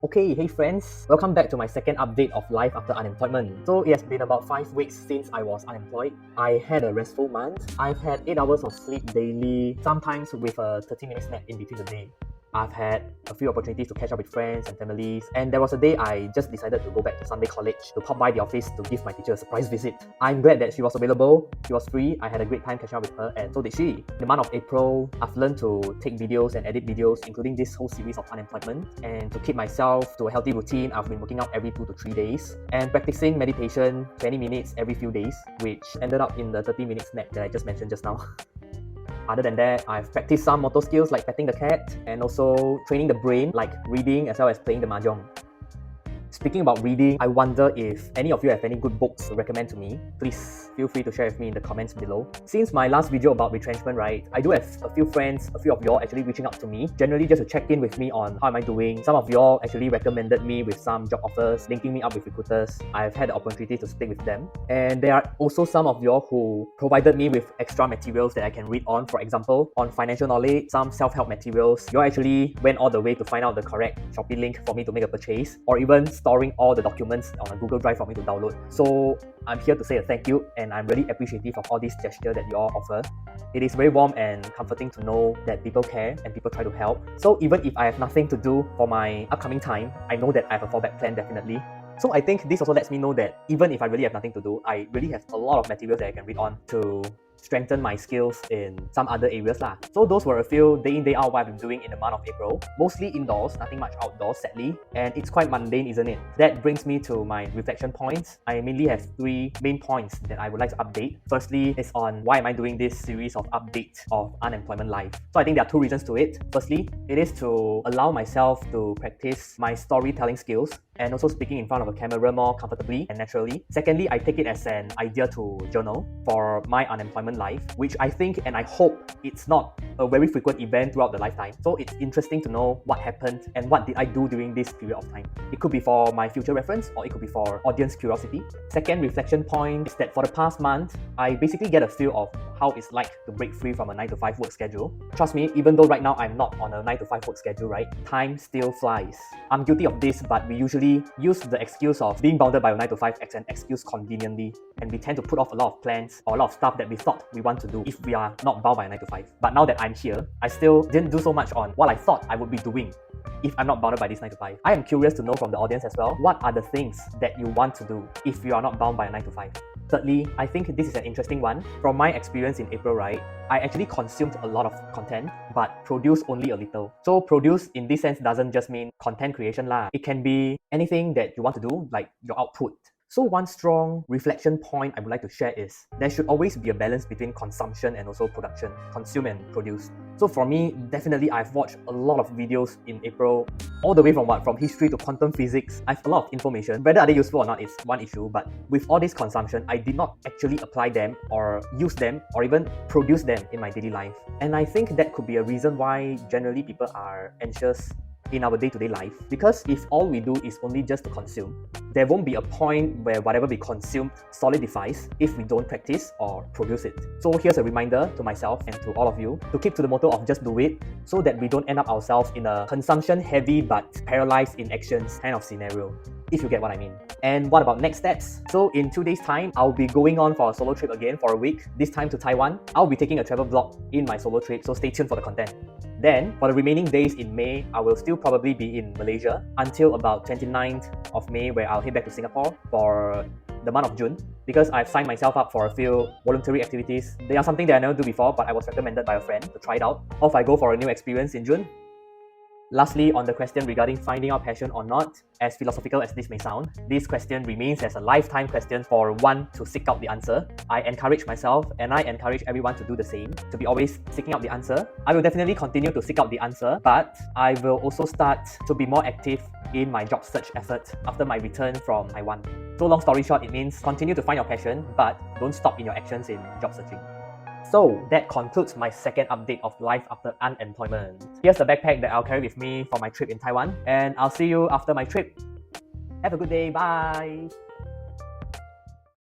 Okay, hey friends, welcome back to my second update of life after unemployment. So it has been about 5 weeks since I was unemployed. I had a restful month. I've had 8 hours of sleep daily, sometimes with a 30-minute nap in between the day. I've had a few opportunities to catch up with friends and families, and there was a day I just decided to go back to Sunday College to pop by the office to give my teacher a surprise visit. I'm glad that she was available, she was free, I had a great time catching up with her, and so did she. In the month of April, I've learned to take videos and edit videos, including this whole series of unemployment, and to keep myself to a healthy routine, I've been working out every 2 to 3 days, and practicing meditation 20 minutes every few days, which ended up in the 30-minute nap that I just mentioned just now. Other than that, I've practiced some motor skills like petting the cat and also training the brain like reading as well as playing the mahjong. Speaking about reading, I wonder if any of you have any good books to recommend to me. Please feel free to share with me in the comments below. Since my last video about retrenchment, right, I do have a few friends, a few of y'all actually reaching out to me, generally just to check in with me on how am I doing. Some of y'all actually recommended me with some job offers, linking me up with recruiters. I've had the opportunity to speak with them. And there are also some of y'all who provided me with extra materials that I can read on. For example, on financial knowledge, some self-help materials. Y'all actually went all the way to find out the correct Shopee link for me to make a purchase, or even storing all the documents on a Google Drive for me to download. So I'm here to say a thank you, and I'm really appreciative of all these gestures that you all offer. It is very warm and comforting to know that people care and people try to help. So even if I have nothing to do for my upcoming time, I know that I have a fallback plan definitely. So I think this also lets me know that even if I really have nothing to do, I really have a lot of materials that I can read on to strengthen my skills in some other areas lah. So those were a few day in day out what I've been doing in the month of April. Mostly indoors, nothing much outdoors sadly, and it's quite mundane, isn't it? That brings me to my reflection points. I mainly have 3 main points that I would like to update. Firstly is on why am I doing this series of updates of unemployment life. So I think there are 2 reasons to it. Firstly, it is to allow myself to practice my storytelling skills and also speaking in front of a camera more comfortably and naturally. Secondly, I take it as an idea to journal for my unemployment life, which I think and I hope it's not a very frequent event throughout the lifetime. So it's interesting to know what happened and what did I do during this period of time. It could be for my future reference or it could be for audience curiosity. Second reflection point is that for the past month, I basically get a feel of how it's like to break free from a 9 to 5 work schedule. Trust me, even though right now I'm not on a 9 to 5 work schedule, right, time still flies. I'm guilty of this, but we usually use the excuse of being bounded by a 9 to 5 as an excuse conveniently, and we tend to put off a lot of plans or a lot of stuff that we thought we want to do if we are not bound by a 9 to 5. But now that I'm here, I still didn't do so much on what I thought I would be doing if I'm not bounded by this 9 to 5. I am curious to know from the audience as well, what are the things that you want to do if you are not bound by a 9 to 5? Thirdly, I think this is an interesting one. From my experience in April, right, I actually consumed a lot of content, but produced only a little. So produce in this sense doesn't just mean content creation lah. It can be anything that you want to do, like your output. So one strong reflection point I would like to share is there should always be a balance between consumption and also production, consume and produce. So for me, definitely I've watched a lot of videos in April, all the way from history to quantum physics. I have a lot of information. Whether are they useful or not is one issue, but with all this consumption, I did not actually apply them or use them or even produce them in my daily life. And I think that could be a reason why generally people are anxious in our day-to-day life, because if all we do is only just to consume, there won't be a point where whatever we consume solidifies if we don't practice or produce it. So here's a reminder to myself and to all of you to keep to the motto of just do it, so that we don't end up ourselves in a consumption heavy but paralyzed in actions kind of scenario, if you get what I mean. And what about next steps? So in 2 days time, I'll be going on for a solo trip again for a week, this time to Taiwan. I'll be taking a travel vlog in my solo trip, so stay tuned for the content. Then, for the remaining days in May, I will still probably be in Malaysia until about 29th of May, where I'll head back to Singapore for the month of June, because I've signed myself up for a few voluntary activities. They are something that I never do before, but I was recommended by a friend to try it out. Off I go for a new experience in June. Lastly, on the question regarding finding out passion or not, as philosophical as this may sound, this question remains as a lifetime question for one to seek out the answer. I encourage myself and I encourage everyone to do the same, to be always seeking out the answer. I will definitely continue to seek out the answer, but I will also start to be more active in my job search effort after my return from Taiwan. So long story short, it means continue to find your passion, but don't stop in your actions in job searching. So that concludes my second update of life after unemployment. Here's the backpack that I'll carry with me for my trip in Taiwan, and I'll see you after my trip. Have a good day, bye!